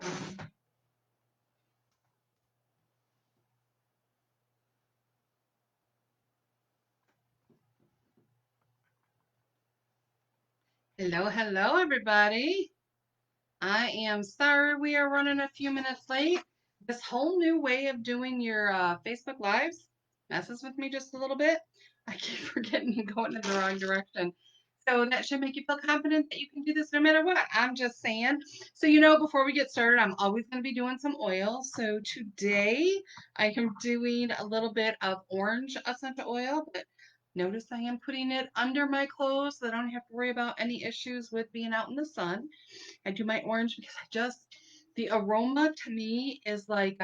Hello, hello, everybody. I am sorry we are running a few minutes late. This whole new way of doing your Facebook Lives messes with me just a little bit. I keep forgetting and going in the wrong direction. So that should make you feel confident that you can do this no matter what. I'm just saying. So, before we get started, I'm always going to be doing some oil. So today I am doing a little bit of orange essential oil, but notice I am putting it under my clothes so I don't have to worry about any issues with being out in the sun. I do my orange because the aroma to me is like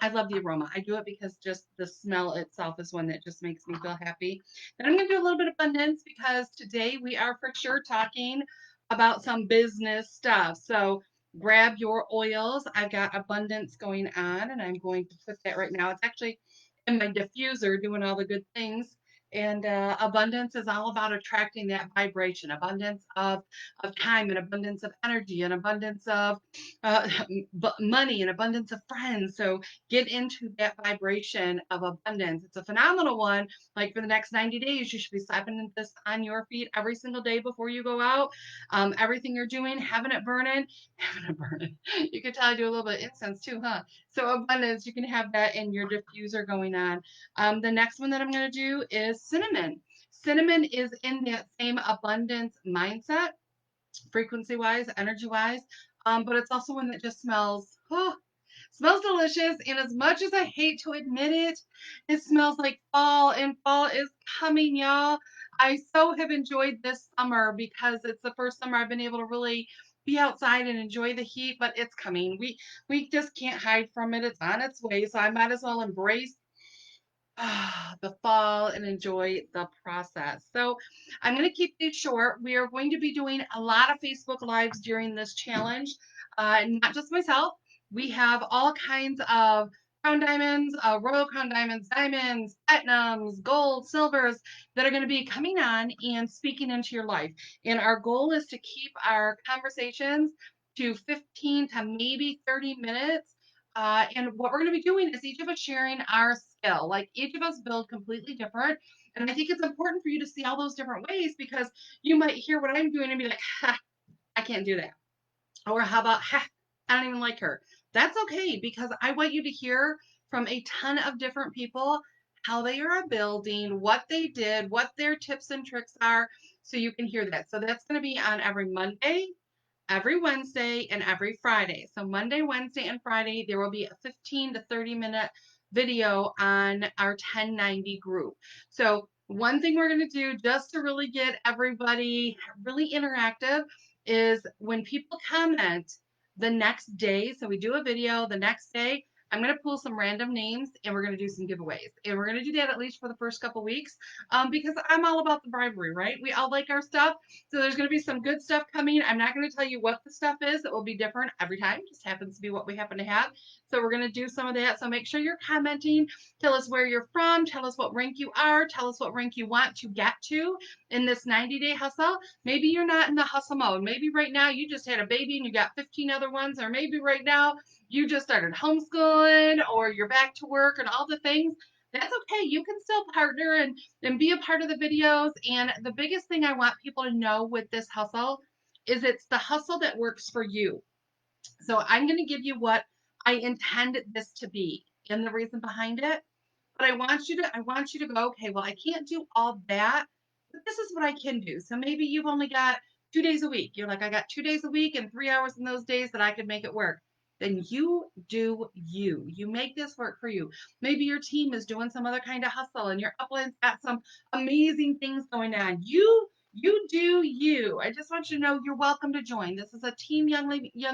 I love the aroma. I do it because just the smell itself is one that just makes me feel happy. Then I'm going to do a little bit of abundance because today we are for sure talking about some business stuff. So grab your oils. I've got abundance going on and I'm going to put that right now. It's actually in my diffuser doing all the good things. And abundance is all about attracting that vibration, abundance of time, and abundance of energy, and abundance of uh, money, and abundance of friends. So get into that vibration of abundance. It's a phenomenal one. Like for the next 90 days, you should be slapping this on your feet every single day before you go out. Everything you're doing, having it burning, having it burning. You could tell I do a little bit of incense too, huh? So abundance, you can have that in your diffuser going on. The next one that I'm going to do is cinnamon. Cinnamon is in that same abundance mindset, frequency wise, energy wise. But it's also one that just smells delicious. And as much as I hate to admit it, it smells like fall, and fall is coming, y'all. I so have enjoyed this summer because it's the first summer I've been able to really be outside and enjoy the heat, but it's coming. We just can't hide from it. It's on its way. So I might as well embrace the fall and enjoy the process. So I'm going to keep these short. We are going to be doing a lot of Facebook Lives during this challenge, not just myself. We have all kinds of crown diamonds, royal crown diamonds, platinums, gold, silvers that are going to be coming on and speaking into your life. And our goal is to keep our conversations to 15 to maybe 30 minutes, and what we're going to be doing is each of us sharing our skill. Like each of us build completely different. And I think it's important for you to see all those different ways because you might hear what I'm doing and be like, ha, I can't do that. Or how about, ha, I don't even like her. That's okay because I want you to hear from a ton of different people how they are building, what they did, what their tips and tricks are, so you can hear that. So that's going to be on every Monday, every Wednesday, and every Friday. So Monday, Wednesday, and Friday, there will be a 15 to 30-minute video on our 1090 group. So one thing we're going to do just to really get everybody really interactive is when people comment the next day, so we do a video the next day, I'm going to pull some random names and we're going to do some giveaways. And we're going to do that at least for the first couple weeks, because I'm all about the bribery, right? We all like our stuff. So there's going to be some good stuff coming. I'm not going to tell you what the stuff is. It will be different every time. It just happens to be what we happen to have. So we're going to do some of that. So make sure you're commenting. Tell us where you're from. Tell us what rank you are. Tell us what rank you want to get to in this 90-day hustle. Maybe you're not in the hustle mode. Maybe right now you just had a baby and you got 15 other ones. Or maybe right now you just started homeschooling or you're back to work and all the things. That's okay. You can still partner and be a part of the videos. And the biggest thing I want people to know with this hustle is it's the hustle that works for you. So I'm going to give you what I intend this to be and the reason behind it. But I want you to go, okay, well, I can't do all that, but this is what I can do. So maybe you've only got 2 days a week. You're like, I got 2 days a week and 3 hours in those days that I could make it work. Then you do you. You make this work for you. Maybe your team is doing some other kind of hustle and your upland's got some amazing things going on. You do you. I just want you to know you're welcome to join. This is a team young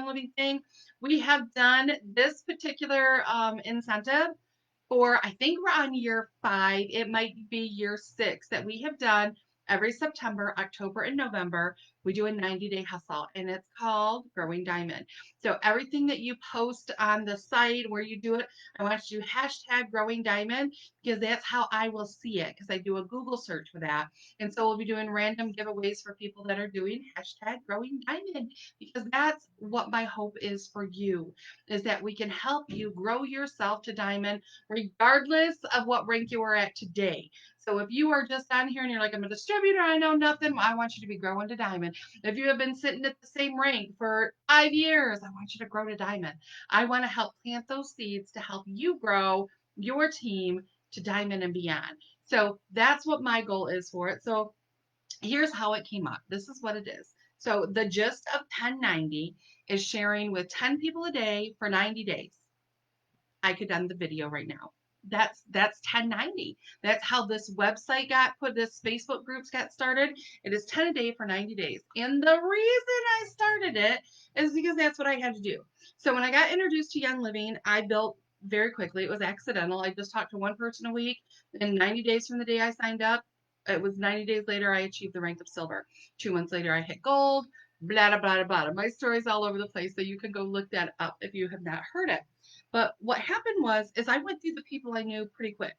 living thing. We have done this particular incentive for, I think we're on year 5. It might be year 6 that we have done every September, October, and November, we do a 90-day hustle, and it's called Growing Diamond. So everything that you post on the site where you do it, I want you to hashtag Growing Diamond because that's how I will see it because I do a Google search for that. And so we'll be doing random giveaways for people that are doing hashtag Growing Diamond because that's what my hope is for you, is that we can help you grow yourself to diamond regardless of what rank you are at today. So if you are just on here and you're like, I'm a distributor, I know nothing, I want you to be growing to diamond. If you have been sitting at the same rank for 5 years, I want you to grow to diamond. I want to help plant those seeds to help you grow your team to diamond and beyond. So that's what my goal is for it. So here's how it came up. This is what it is. So the gist of 1090 is sharing with 10 people a day for 90 days. I could end the video right now. That's 1090. That's how this website got put, this Facebook groups got started. It is 10 a day for 90 days. And the reason I started it is because that's what I had to do. So when I got introduced to Young Living, I built very quickly. It was accidental. I just talked to one person a week. And 90 days from the day I signed up, it was 90 days later, I achieved the rank of silver. 2 months later, I hit gold, blah, blah, blah, blah. My story's all over the place, so you can go look that up if you have not heard it. But what happened was, is I went through the people I knew pretty quick.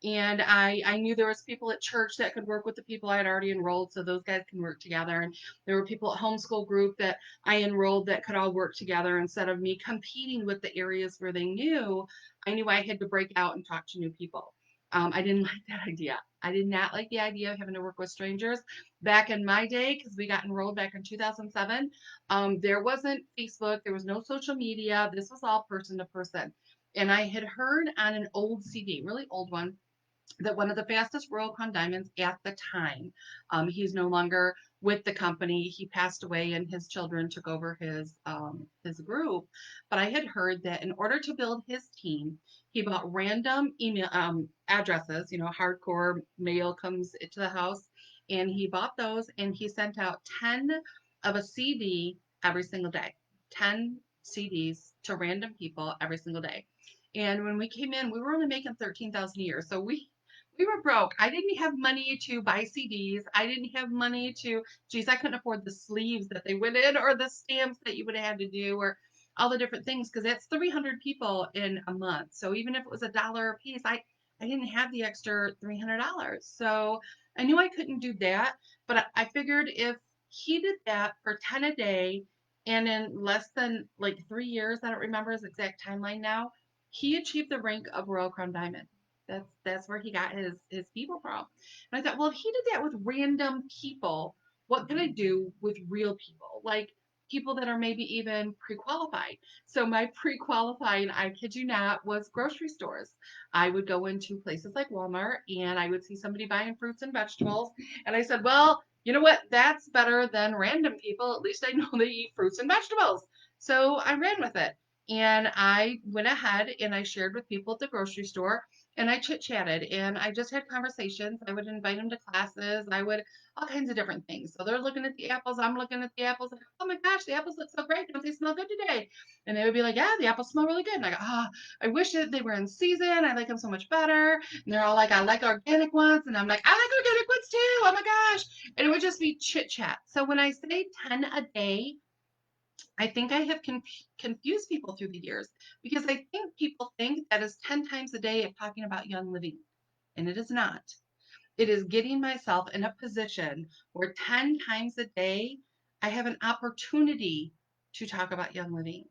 And I knew there was people at church that could work with the people I had already enrolled, so those guys can work together. And there were people at homeschool group that I enrolled that could all work together instead of me competing with the areas where they knew. I knew I had to break out and talk to new people. I didn't like that idea. I did not like the idea of having to work with strangers. Back in my day, because we got enrolled back in 2007, there wasn't Facebook, there was no social media. This was all person to person. And I had heard on an old CD, really old one, that one of the fastest Royal Crown diamonds at the time, he's no longer with the company. He passed away, and his children took over his group. But I had heard that in order to build his team, he bought random email addresses. You know, hardcore mail comes to the house, and he bought those, and he sent out 10 of a CD every single day. 10 CDs to random people every single day. And when we came in, we were only making 13,000 a year. So we were broke. I didn't have money to buy CDs. I didn't have money to, geez, I couldn't afford the sleeves that they went in or the stamps that you would have had to do or all the different things because that's 300 people in a month. So even if it was $1 a piece, I didn't have the extra $300. So I knew I couldn't do that, but I figured if he did that for 10 a day and in less than like 3 years, I don't remember his exact timeline now, he achieved the rank of Royal Crown Diamond. That's where he got his people from. And I thought, well, if he did that with random people, what can I do with real people? Like people that are maybe even pre-qualified. So my pre-qualifying, I kid you not, was grocery stores. I would go into places like Walmart and I would see somebody buying fruits and vegetables. And I said, well, you know what? That's better than random people. At least I know they eat fruits and vegetables. So I ran with it. And I went ahead and I shared with people at the grocery store and I chit chatted and I just had conversations. I would invite them to classes. I would all kinds of different things. So they're looking at the apples. I'm looking at the apples. Oh my gosh, the apples look so great. Don't they smell good today? And they would be like, yeah, the apples smell really good. And I go, I wish that they were in season. I like them so much better. And they're all like, I like organic ones. And I'm like, I like organic ones too. Oh my gosh. And it would just be chit chat. So when I say 10 a day, I think I have confused people through the years because I think people think that is 10 times a day of talking about Young Living, and it is not. It is getting myself in a position where 10 times a day I have an opportunity to talk about Young Living.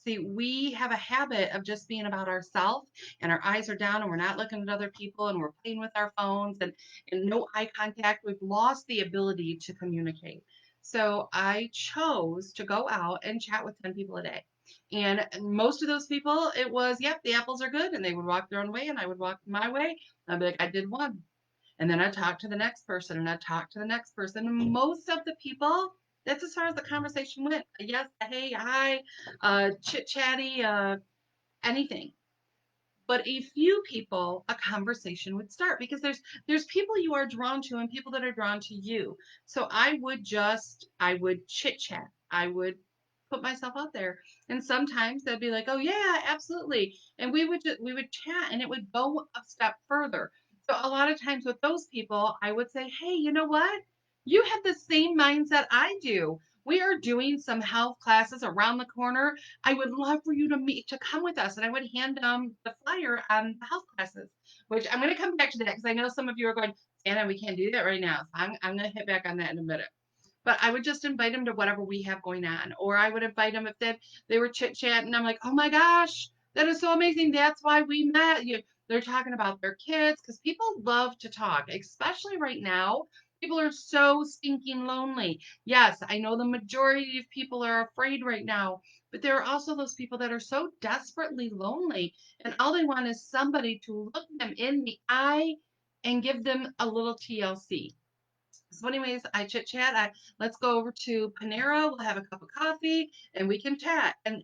See, we have a habit of just being about ourselves and our eyes are down and we're not looking at other people and we're playing with our phones and no eye contact. We've lost the ability to communicate. So I chose to go out and chat with 10 people a day. And most of those people, it was, yep, the apples are good. And they would walk their own way and I would walk my way. I'd be like, I did one. And then I'd talk to the next person and I'd talk to the next person. And most of the people, that's as far as the conversation went. Yes, hey, hi, chit chatty, anything. But a few people, a conversation would start because there's people you are drawn to and people that are drawn to you. So I would chit chat. I would put myself out there, and sometimes they'd be like, "Oh yeah, absolutely," and we would chat, and it would go a step further. So a lot of times with those people, I would say, hey, you know what? You have the same mindset I do. We are doing some health classes around the corner. I would love for you to come with us. And I would hand them the flyer on the health classes, which I'm going to come back to that because I know some of you are going, Anna, we can't do that right now. So I'm going to hit back on that in a minute. But I would just invite them to whatever we have going on. Or I would invite them if they were chit chatting. I'm like, oh my gosh, that is so amazing. That's why we met. They're talking about their kids because people love to talk, especially right now. People are so stinking lonely. Yes, I know the majority of people are afraid right now, but there are also those people that are so desperately lonely, and all they want is somebody to look them in the eye and give them a little TLC. So, anyways, I chit chat. Let's go over to Panera. We'll have a cup of coffee and we can chat. And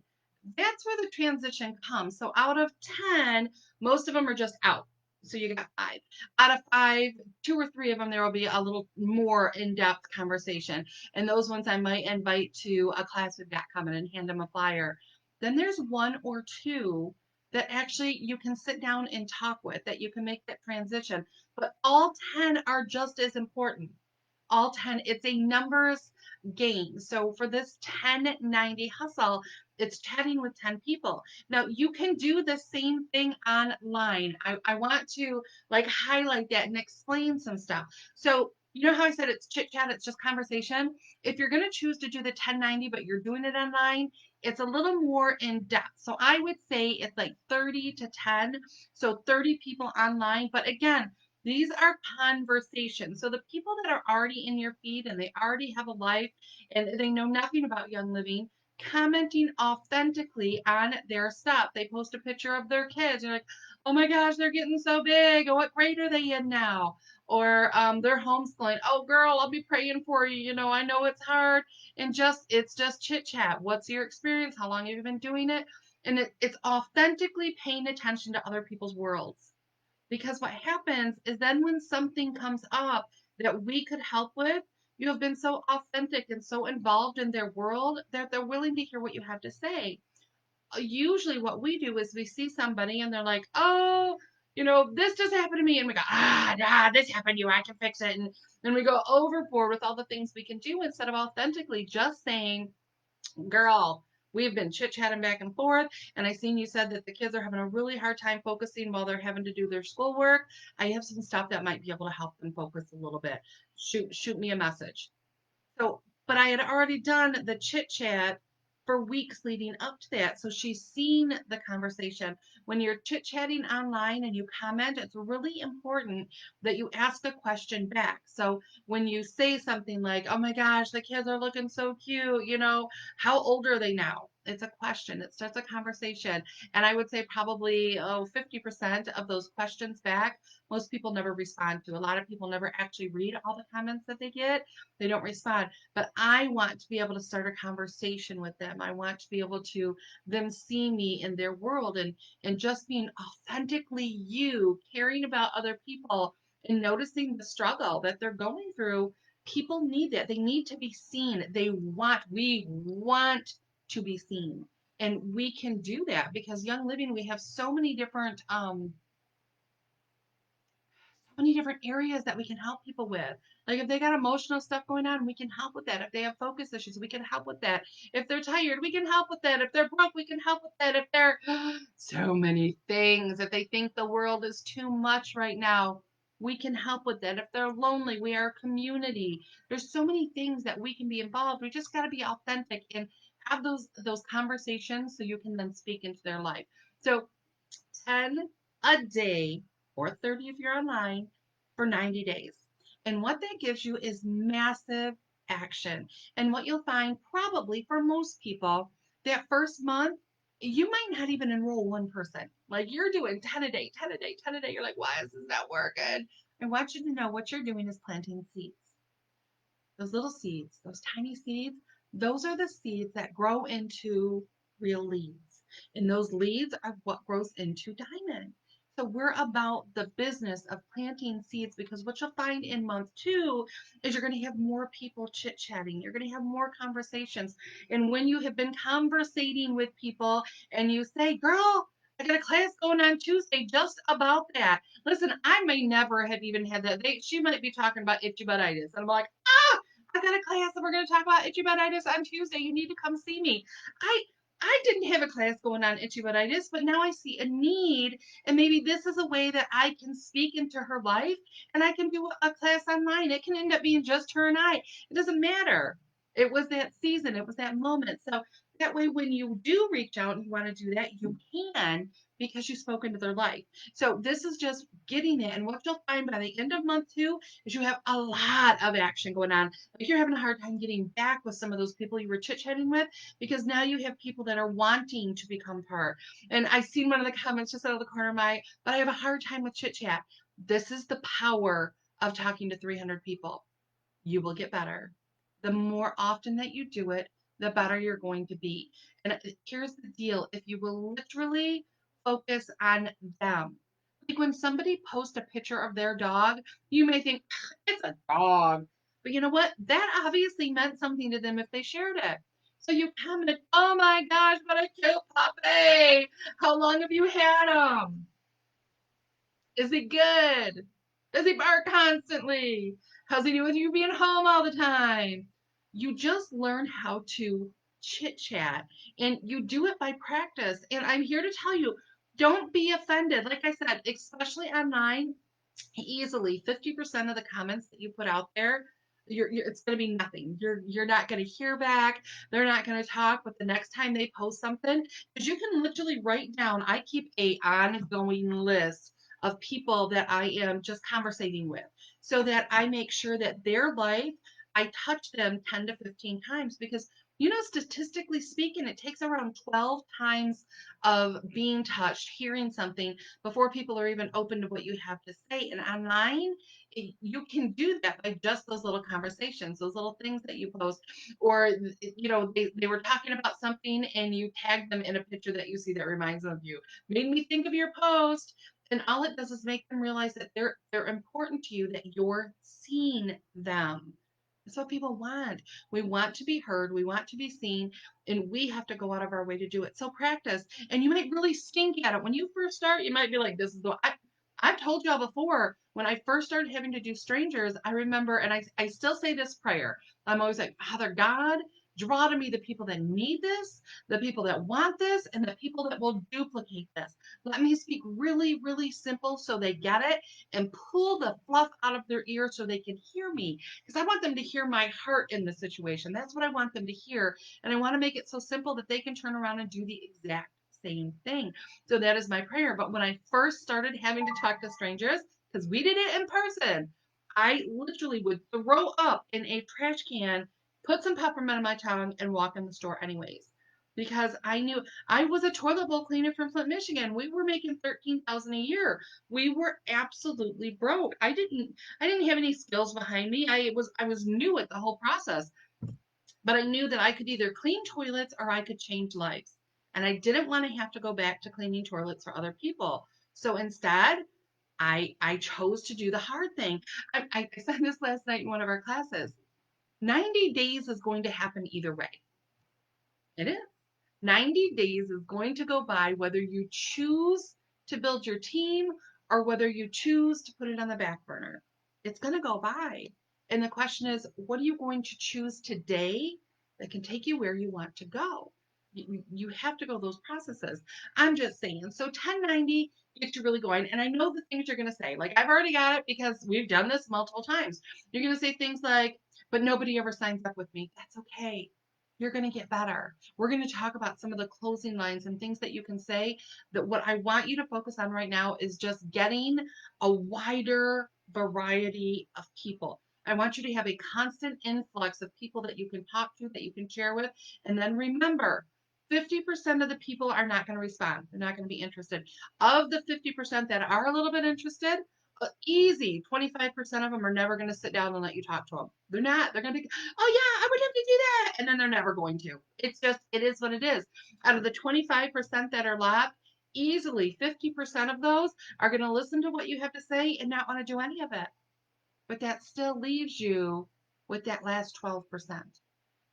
that's where the transition comes. So, out of 10, most of them are just out. So, you got five. Out of five, two or three of them, there will be a little more in depth conversation. And those ones I might invite to a class we've got coming and hand them a flyer. Then there's one or two that actually you can sit down and talk with, that you can make that transition. But all 10 are just as important, all 10. It's a numbers game. So for this 1090 hustle, it's chatting with 10 people. Now you can do the same thing online. I want to like highlight that and explain some stuff. So you know how I said it's chit chat, it's just conversation. If you're going to choose to do the 1090, but you're doing it online, it's a little more in depth. So I would say it's like 30 to 10. So 30 people online. But again, these are conversations. So the people that are already in your feed and they already have a life and they know nothing about Young Living, commenting authentically on their stuff. They post a picture of their kids. You're like, oh my gosh, they're getting so big. Oh, what grade are they in now? Or they're homeschooling. Oh, girl, I'll be praying for you. You know, I know it's hard. And it's just chit chat. What's your experience? How long have you been doing it? And it's authentically paying attention to other people's worlds. Because what happens is then when something comes up that we could help with, you have been so authentic and so involved in their world that they're willing to hear what you have to say. Usually, what we do is we see somebody and they're like, oh, you know, this just happened to me. And we go, this happened to you. I can fix it. And then we go overboard with all the things we can do instead of authentically just saying, girl, we've been chit chatting back and forth, and I seen you said that the kids are having a really hard time focusing while they're having to do their schoolwork. I have some stuff that might be able to help them focus a little bit. Shoot me a message. So, but I had already done the chit chat for weeks leading up to that. So she's seen the conversation. When you're chit chatting online and you comment, it's really important that you ask a question back. So when you say something like, oh my gosh, the kids are looking so cute, you know, how old are they now? It's a question. It starts a conversation. And I would say probably 50% of those questions back, most people never respond to. A lot of people never actually read all the comments that they get, they don't respond. But I want to be able to start a conversation with them. I want to be able to them see me in their world, and just being authentically you, caring about other people and noticing the struggle that they're going through. People need that. They need to be seen. We want to be seen. And we can do that because Young Living, we have so many different areas that we can help people with. Like if they got emotional stuff going on, we can help with that. If they have focus issues, we can help with that. If they're tired, we can help with that. If they're broke, we can help with that. If they're so many things, if they think the world is too much right now, we can help with that. If they're lonely, we are a community. There's so many things that we can be involved. We just got to be authentic and have those conversations so you can then speak into their life. So 10 a day or 30 if you're online for 90 days. And what that gives you is massive action. And what you'll find probably for most people, that first month, you might not even enroll one person. Like you're doing 10 a day, 10 a day, 10 a day. You're like, why is this not working? I want you to know what you're doing is planting seeds. Those little seeds, those tiny seeds, those are the seeds that grow into real leads. And those leads are what grows into diamond. So we're about the business of planting seeds because what you'll find in month 2 is you're going to have more people chit chatting. You're going to have more conversations. And when you have been conversating with people and you say, girl, I got a class going on Tuesday just about that. Listen, I may never have even had that. She might be talking about itchy buttitis. And I'm like, I got a class and we're going to talk about itchy buttitis on Tuesday. You need to come see me. I I didn't have a class going on itchy buttitis, but now I see a need, and maybe this is a way that I can speak into her life, and I can do a class online. It can end up being just her and I. It doesn't matter. It was that season. It was that moment. So that way, when you do reach out and you want to do that, you can because you spoke into their life. So this is just getting it. And what you'll find by the end of month 2 is you have a lot of action going on. Like you're having a hard time getting back with some of those people you were chit-chatting with because now you have people that are wanting to become part. And I seen one of the comments just out of the corner of my, but I have a hard time with chit chat. This is the power of talking to 300 people. You will get better. The more often that you do it, the better you're going to be. And here's the deal, if you will literally focus on them. Like when somebody posts a picture of their dog, you may think, it's a dog. But you know what? That obviously meant something to them if they shared it. So you commented, oh my gosh, what a cute puppy. How long have you had him? Is he good? Does he bark constantly? How's he do with you being home all the time? You just learn how to chit chat and you do it by practice. And I'm here to tell you, don't be offended. Like I said, especially online, easily 50% of the comments that you put out there, it's going to be nothing. You're not going to hear back. They're not going to talk. But the next time they post something, because you can literally write down. I keep a ongoing list of people that I am just conversating with, so that I make sure that their life, I touch them 10 to 15 times because statistically speaking, it takes around 12 times of being touched, hearing something before people are even open to what you have to say. And online, you can do that by just those little conversations, those little things that you post, or they were talking about something and you tag them in a picture that you see that reminds them of you. Made me think of your post. And all it does is make them realize that they're important to you, that you're seeing them. That's what people want. We want to be heard, we want to be seen, and we have to go out of our way to do it. So practice. And you might really stink at it. When you first start, you might be like, this is the I've told y'all before, when I first started having to do strangers, I remember, and I still say this prayer. I'm always like, Father God, draw to me the people that need this, the people that want this, and the people that will duplicate this. Let me speak really, really simple so they get it and pull the fluff out of their ears so they can hear me. Because I want them to hear my heart in the situation. That's what I want them to hear. And I want to make it so simple that they can turn around and do the exact same thing. So that is my prayer. But when I first started having to talk to strangers, because we did it in person, I literally would throw up in a trash can, put some peppermint on my tongue, and walk in the store anyways. Because I knew I was a toilet bowl cleaner from Flint, Michigan. We were making 13,000 a year. We were absolutely broke. I didn't have any skills behind me. I was new at the whole process. But I knew that I could either clean toilets or I could change lives. And I didn't want to have to go back to cleaning toilets for other people. So instead, I chose to do the hard thing. I said this last night in one of our classes. 90 days is going to happen either way. It is. 90 days is going to go by whether you choose to build your team or whether you choose to put it on the back burner. It's going to go by. And the question is, what are you going to choose today that can take you where you want to go? You have to go those processes. I'm just saying. So 1090 gets you really going. And I know the things you're going to say. Like, I've already got it because we've done this multiple times. You're going to say things like, but nobody ever signs up with me. That's okay. You're going to get better. We're going to talk about some of the closing lines and things that you can say. That what I want you to focus on right now is just getting a wider variety of people. I want you to have a constant influx of people that you can talk to, that you can share with. And then remember, 50% of the people are not going to respond. They're not going to be interested. Of the 50% that are a little bit interested, easy 25% of them are never going to sit down and let you talk to them. They're not. They're going to be, oh yeah, I would love to do that, and then they're never going to. It's just, it is what it is. Out of the 25% that are left, easily 50% of those are going to listen to what you have to say and not want to do any of it. But that still leaves you with that last 12%.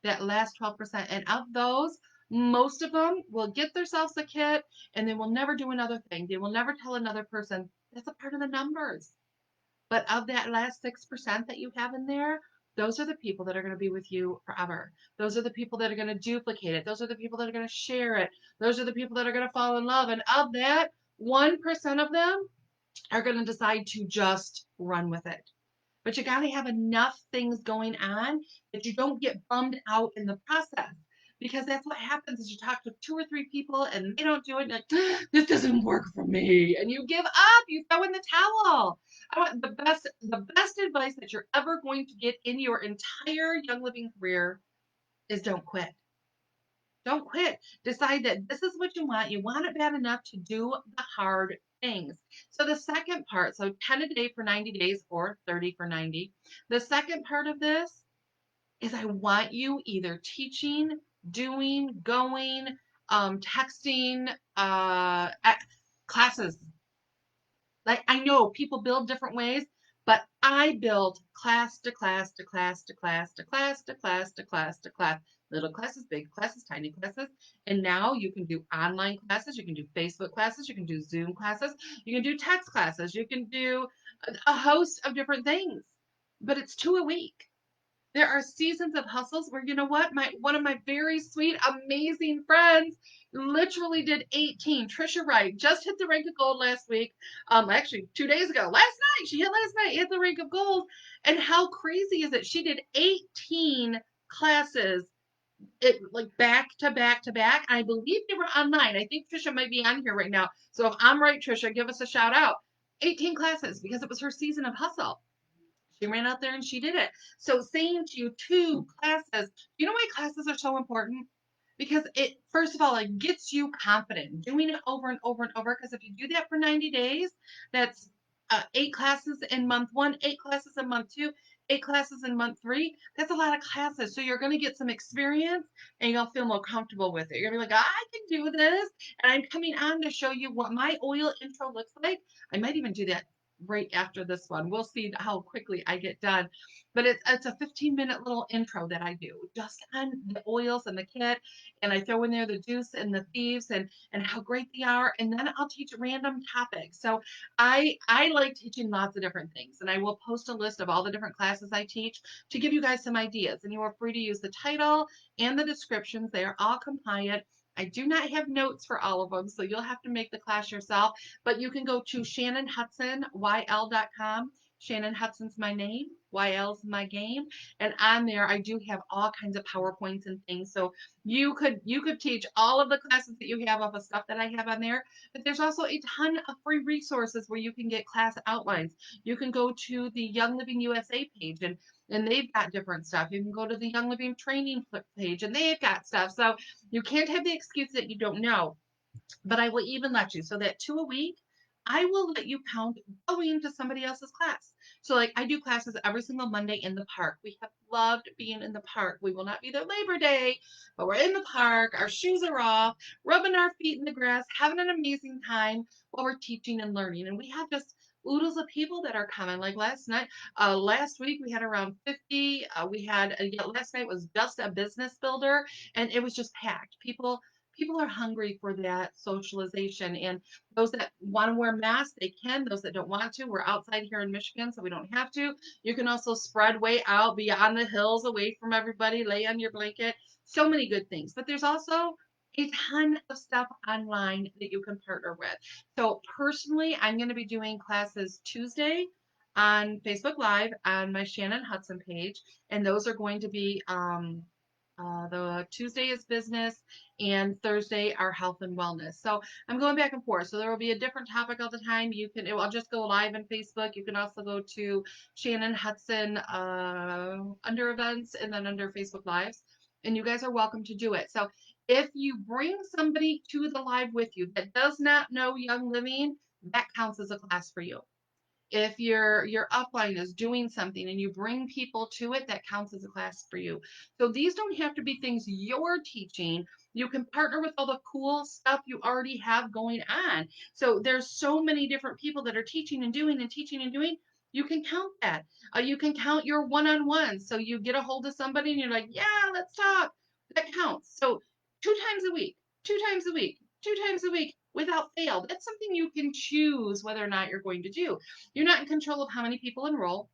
That last 12%. And of those, Most of them will get themselves a kit and they will never do another thing. They will never tell another person. That's a part of the numbers. But of that last 6% that you have in there, those are the people that are going to be with you forever. Those are the people that are going to duplicate it. Those are the people that are going to share it. Those are the people that are going to fall in love. And of that, 1% of them are going to decide to just run with it. But you got to have enough things going on that you don't get bummed out in the process. Because that's what happens is you talk to 2 or 3 people and they don't do it. And this doesn't work for me, and you give up. You throw in the towel. I want the best advice that you're ever going to get in your entire Young Living career is don't quit. Don't quit. Decide that this is what you want. You want it bad enough to do the hard things. So the second part, so 10 a day for 90 days or 30 for 90. The second part of this is I want you either teaching, doing, going, texting, classes. Like I know people build different ways, but I build class to class to class to class to class to class to class to class. Little classes, big classes, tiny classes. And now you can do online classes, you can do Facebook classes, you can do Zoom classes, you can do text classes, you can do a host of different things. But it's 2 a week. There are seasons of hustles where you know what? My one of my very sweet, amazing friends literally did 18. Trisha Wright just hit the rank of gold last week. Actually 2 days ago. Last night. She hit last night, hit the rank of gold. And how crazy is it? She did 18 classes it like back to back to back. I believe they were online. I think Trisha might be on here right now. So if I'm right, Trisha, give us a shout out. 18 classes because it was her season of hustle. She ran out there and she did it. So saying to you, 2 classes, you know why classes are so important? Because it, first of all, it gets you confident doing it over and over and over. Because if you do that for 90 days, that's 8 classes in month one, 8 classes in month two, 8 classes in month three. That's a lot of classes. So you're going to get some experience and you'll feel more comfortable with it. You're going to be like, I can do this. And I'm coming on to show you what my oil intro looks like. I might even do that right after this one. We'll see how quickly I get done. But it's a 15-minute little intro that I do just on the oils and the kit. And I throw in there the juice and the thieves and how great they are. And then I'll teach random topics. So I like teaching lots of different things. And I will post a list of all the different classes I teach to give you guys some ideas. And you are free to use the title and the descriptions. They are all compliant. I do not have notes for all of them, so you'll have to make the class yourself. But you can go to ShannonHudsonYL.com. Shannon Hudson's my name. YL's my game. And on there, I do have all kinds of PowerPoints and things. So you could teach all of the classes that you have of the stuff that I have on there. But there's also a ton of free resources where you can get class outlines. You can go to the Young Living USA page and they've got different stuff. You can go to the Young Living Training page and they've got stuff. So you can't have the excuse that you don't know, but I will even let you. So that 2 a week, I will let you count going to somebody else's class. So like I do classes every single Monday in the park. We have loved being in the park. We will not be there Labor Day, but we're in the park. Our shoes are off, rubbing our feet in the grass, having an amazing time while we're teaching and learning. And we have just oodles of people that are coming. Like last week we had around 50. We had last night was just a business builder, and it was just packed. People are hungry for that socialization, and those that want to wear masks, they can. Those that don't want to, we're outside here in Michigan, so we don't have to. You can also spread way out beyond the hills, away from everybody, lay on your blanket. So many good things, but there's also a ton of stuff online that you can partner with. So personally, I'm going to be doing classes Tuesday on Facebook Live on my Shannon Hudson page, and those are going to be the Tuesday is business and Thursday are health and wellness. So I'm going back and forth. So there will be a different topic all the time. I'll just go live on Facebook. You can also go to Shannon Hudson under events and then under Facebook Lives. And you guys are welcome to do it. So if you bring somebody to the live with you that does not know Young Living, that counts as a class for you. If your upline is doing something and you bring people to it, that counts as a class for you. So these don't have to be things you're teaching. You can partner with all the cool stuff you already have going on. So there's so many different people that are teaching and doing and teaching and doing. You can count that. You can count your one-on-one. So you get a hold of somebody and you're like, yeah, let's talk. That counts. So 2 times a week, 2 times a week, 2 times a week without fail. That's something you can choose whether or not you're going to do. You're not in control of how many people enroll.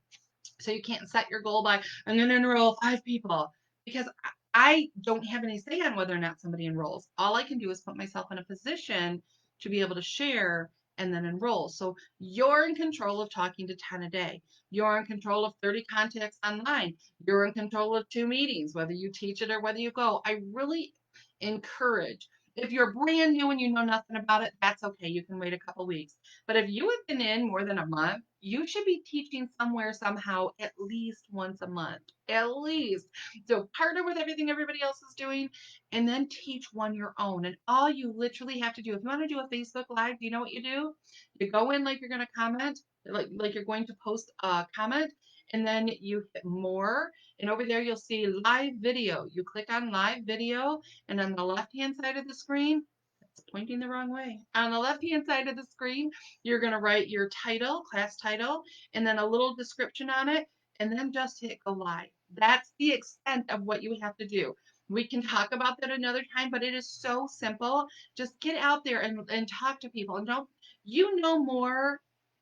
So you can't set your goal by, I'm going to enroll 5 people because I don't have any say on whether or not somebody enrolls. All I can do is put myself in a position to be able to share and then enroll. So you're in control of talking to 10 a day. You're in control of 30 contacts online. You're in control of 2 meetings, whether you teach it or whether you go. I really encourage. If you're brand new and you know nothing about it, that's okay. You can wait a couple weeks. But if you have been in more than a month, you should be teaching somewhere, somehow, at least once a month. At least. So partner with everything everybody else is doing and then teach one your own. And all you literally have to do, if you want to do a Facebook Live, do you know what you do? You go in like you're going to comment, like you're going to post a comment, and then you hit more. And over there, you'll see live video. You click on live video, and on the left-hand side of the screen, it's pointing the wrong way. On the left-hand side of the screen, you're going to write your title, class title, and then a little description on it, and then just hit go live. That's the extent of what you have to do. We can talk about that another time, but it is so simple. Just get out there and talk to people. And don't, you know more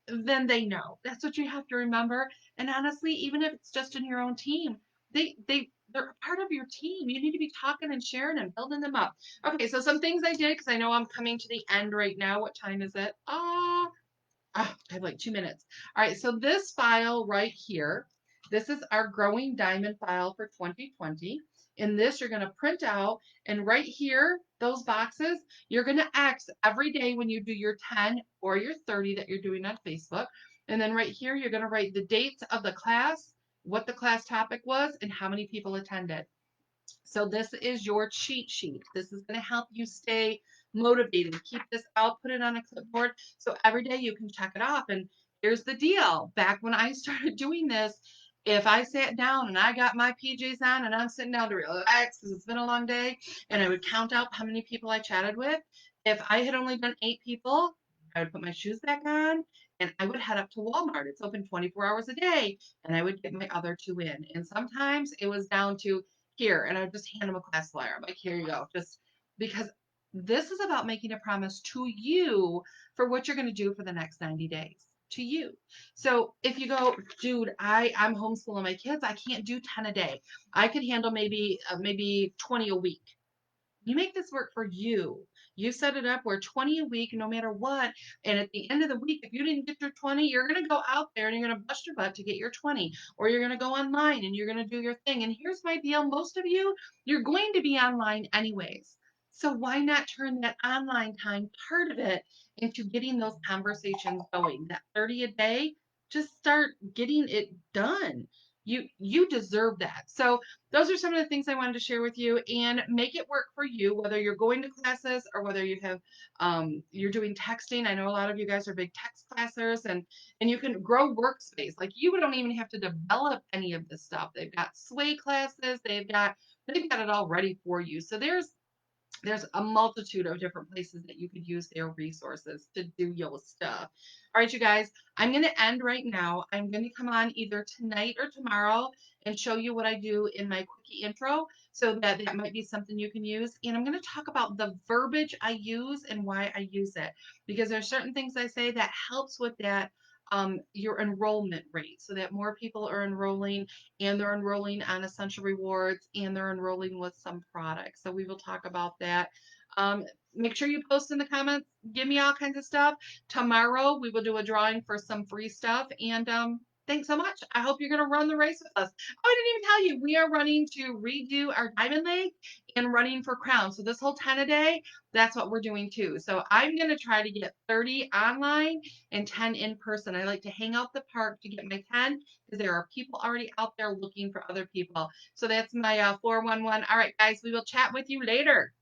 than they know. That's what you have to remember. And honestly, even if it's just in your own team, they're part of your team. You need to be talking and sharing and building them up. Okay, so some things I did because I know I'm coming to the end right now. What time is it? I have like 2 minutes. All right, so this file right here, this is our growing diamond file for 2020. In this, you're going to print out, and right here, those boxes, you're going to X every day when you do your 10 or your 30 that you're doing on Facebook. And then right here, you're going to write the dates of the class, what the class topic was, and how many people attended. So this is your cheat sheet. This is going to help you stay motivated. Keep this out, put it on a clipboard. So every day you can check it off. And here's the deal. Back when I started doing this, if I sat down and I got my PJs on and I'm sitting down to relax because it's been a long day, and I would count out how many people I chatted with, if I had only done 8 people, I would put my shoes back on and I would head up to Walmart. It's open 24 hours a day, and I would get my other 2 in. And sometimes it was down to here, and I would just hand them a class flyer. I'm like, here you go. Just because this is about making a promise to you for what you're going to do for the next 90 days to you. So if you go, dude, I'm homeschooling my kids, I can't do 10 a day. I could handle maybe 20 a week. You make this work for you. You set it up where 20 a week, no matter what. And at the end of the week, if you didn't get your 20, you're going to go out there and you're going to bust your butt to get your 20. Or you're going to go online and you're going to do your thing. And here's my deal. Most of you, you're going to be online anyways. So why not turn that online time, part of it, into getting those conversations going? That 30 a day, just start getting it done. You deserve that. So those are some of the things I wanted to share with you, and make it work for you, whether you're going to classes or whether you have you're doing texting. I know a lot of you guys are big text classers, and you can grow workspace. Like you don't even have to develop any of this stuff. They've got sway classes, they've got it all ready for you. So there's a multitude of different places that you could use their resources to do your stuff. All right, you guys, I'm going to end right now. I'm going to come on either tonight or tomorrow and show you what I do in my quickie intro, so that might be something you can use. And I'm going to talk about the verbiage I use and why I use it, because there's certain things I say that helps with that your enrollment rate, so that more people are enrolling, and they're enrolling on essential rewards, and they're enrolling with some products. So we will talk about that. Make sure you post in the comments, give me all kinds of stuff. Tomorrow we will do a drawing for some free stuff, and thanks so much. I hope you're going to run the race with us. Oh, I didn't even tell you, we are running to redo our Diamond League and running for Crown. So this whole 10 a day, that's what we're doing too. So I'm going to try to get 30 online and 10 in person. I like to hang out the park to get my 10, because there are people already out there looking for other people. So that's my 411. All right, guys, we will chat with you later.